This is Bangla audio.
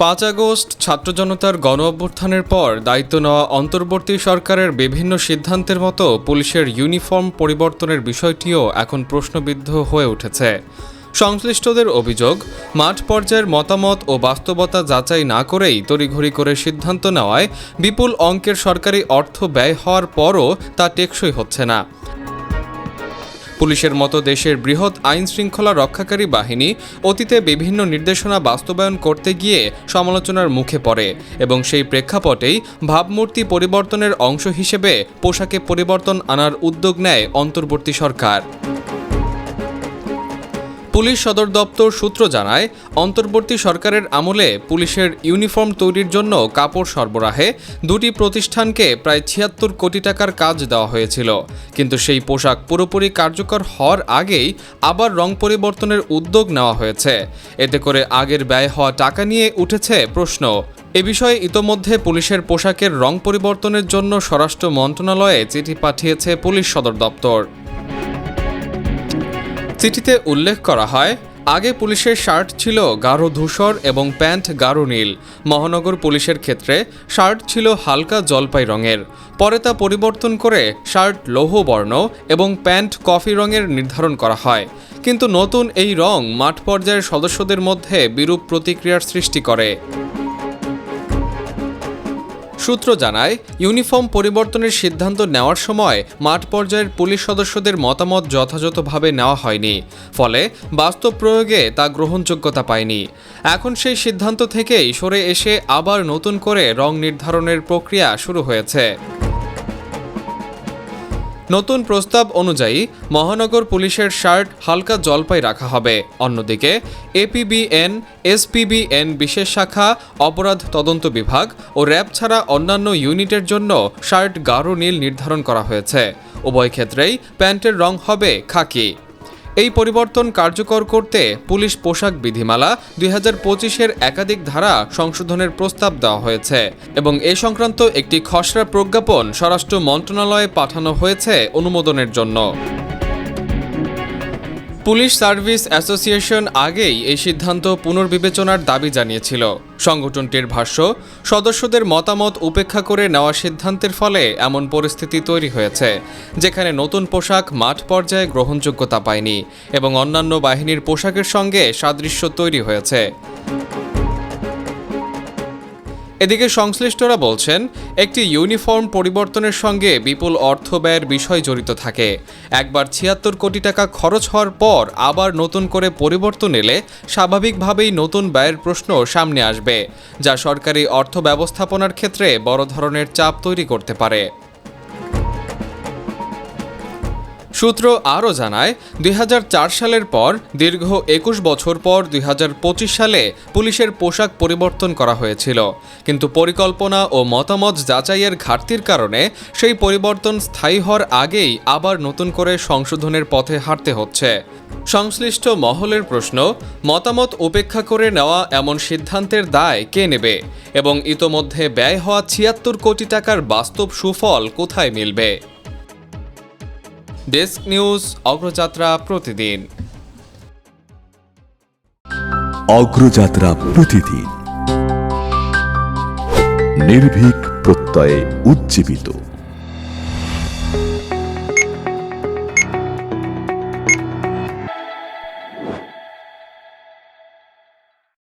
5 আগস্ট ছাত্র জনতার গণ অভ্যুত্থানের পর দায়িত্ব নেওয়া অন্তর্বর্তী সরকারের বিভিন্ন সিদ্ধান্তের মতো পুলিশের ইউনিফর্ম পরিবর্তনের বিষয়টিও এখন প্রশ্নবিদ্ধ হয়ে উঠেছে। সংশ্লিষ্টদের অভিযোগ, মাঠ পর্যায়ের মতামত ও বাস্তবতা যাচাই না করেই তড়িঘড়ি করে সিদ্ধান্ত নেওয়ায় বিপুল অঙ্কের সরকারি অর্থ ব্যয় হওয়ার পরও তা টেকসই হচ্ছে না। পুলিশের মতো দেশের বৃহৎ আইন শৃঙ্খলা রক্ষাকারী বাহিনী অতীতে বিভিন্ন নির্দেশনা বাস্তবায়ন করতে গিয়ে সমালোচনার মুখে পড়ে এবং সেই প্রেক্ষাপটেই ভাবমূর্তি পরিবর্তনের অংশ হিসেবে পোশাকে পরিবর্তন আনার উদ্যোগ নেয় অন্তর্বর্তী সরকার। পুলিশ সদর দপ্তর সূত্র জানায়, অন্তর্বর্তী সরকারের আমলে পুলিশের ইউনিফর্ম তৈরির জন্য কাপড় সরবরাহে দুটি প্রতিষ্ঠানকে প্রায় ৭৬ কোটি টাকার কাজ দেওয়া হয়েছিল, কিন্তু সেই পোশাক পুরোপুরি কার্যকর হওয়ার আগেই আবার রং পরিবর্তনের উদ্যোগ নেওয়া হয়েছে। এতে করে আগের ব্যয় হওয়া টাকা নিয়ে উঠেছে প্রশ্ন। এ বিষয়ে ইতোমধ্যে পুলিশের পোশাকের রং পরিবর্তনের জন্য স্বরাষ্ট্র মন্ত্রণালয়ে চিঠি পাঠিয়েছে পুলিশ সদর দপ্তর। চিঠিতে উল্লেখ করা হয়, আগে পুলিশের শার্ট ছিল গাঢ় ধূসর এবং প্যান্ট গাঢ় নীল। মহানগর পুলিশের ক্ষেত্রে শার্ট ছিল হালকা জলপাই রঙের। পরে তা পরিবর্তন করে শার্ট লৌহ বর্ণ এবং প্যান্ট কফি রঙের নির্ধারণ করা হয়। কিন্তু নতুন এই রং মাঠ পর্যায়ের সদস্যদের মধ্যে বিরূপ প্রতিক্রিয়ার সৃষ্টি করে। সূত্র জানায়, ইউনিফর্ম পরিবর্তনের সিদ্ধান্ত নেওয়ার সময় মাঠ পর্যায়ের পুলিশ সদস্যদের মতামত যথাযথভাবে নেওয়া হয়নি, ফলে বাস্তব প্রয়োগে তা গ্রহণযোগ্যতা পায়নি। এখন সেই সিদ্ধান্ত থেকেই সরে এসে আবার নতুন করে রং নির্ধারণের প্রক্রিয়া শুরু হয়েছে। নতুন প্রস্তাব অনুযায়ী মহানগর পুলিশের শার্ট হালকা জলপাই রাখা হবে। অন্যদিকে এপিবিএন, এসপিবিএন বিশেষ শাখা, অপরাধ তদন্ত বিভাগ ও র্যাব ছাড়া অন্যান্য ইউনিটের জন্য শার্ট গাঢ় নীল নির্ধারণ করা হয়েছে। উভয় ক্ষেত্রেই প্যান্টের রং হবে খাকি। এই পরিবর্তন কার্যকর করতে পুলিশ পোশাক বিধিমালা 2025-এর একাধিক ধারা সংশোধনের প্রস্তাব দেওয়া হয়েছে এবং এ সংক্রান্ত একটি খসড়া প্রজ্ঞাপন স্বরাষ্ট্র মন্ত্রণালয়ে পাঠানো হয়েছে অনুমোদনের জন্য। পুলিশ সার্ভিস অ্যাসোসিয়েশন আগেই এই সিদ্ধান্ত পুনর্বিবেচনার দাবি জানিয়েছিল। সংগঠনটির ভাষ্য, সদস্যদের মতামত উপেক্ষা করে নেওয়া সিদ্ধান্তের ফলে এমন পরিস্থিতি তৈরি হয়েছে যেখানে নতুন পোশাক মাঠ পর্যায়ে গ্রহণযোগ্যতা পায়নি এবং অন্যান্য বাহিনীর পোশাকের সঙ্গে সাদৃশ্য তৈরি হয়েছে। এদিকে সংশ্লিষ্টরা বলছেন, একটি ইউনিফর্ম পরিবর্তনের সঙ্গে বিপুল অর্থ ব্যয়ের বিষয় জড়িত থাকে। একবার ৭৬ কোটি টাকা খরচ হওয়ার পর আবার নতুন করে পরিবর্তন এলে স্বাভাবিকভাবেই নতুন ব্যয়ের প্রশ্ন সামনে আসবে, যা সরকারি অর্থ ব্যবস্থাপনার ক্ষেত্রে বড় ধরনের চাপ তৈরি করতে পারে। সূত্র আরও জানায়, ২০০৪ সালের পর দীর্ঘ ২১ বছর পর ২০২৫ সালে পুলিশের পোশাক পরিবর্তন করা হয়েছিল, কিন্তু পরিকল্পনা ও মতামত যাচাইয়ের ঘাটতির কারণে সেই পরিবর্তন স্থায়ী হওয়ার আগেই আবার নতুন করে সংশোধনের পথে হাঁটতে হচ্ছে। সংশ্লিষ্ট মহলের প্রশ্ন, মতামত উপেক্ষা করে নেওয়া এমন সিদ্ধান্তের দায় কে নেবে এবং ইতোমধ্যে ব্যয় হওয়া ৭৬ কোটি টাকার বাস্তব সুফল কোথায় মিলবে? ডেস্ক নিউজ, অগ্রযাত্রা প্রতিদিন। অগ্রযাত্রা প্রতিদিন, নির্ভীক প্রত্যয়ে উজ্জীবিত।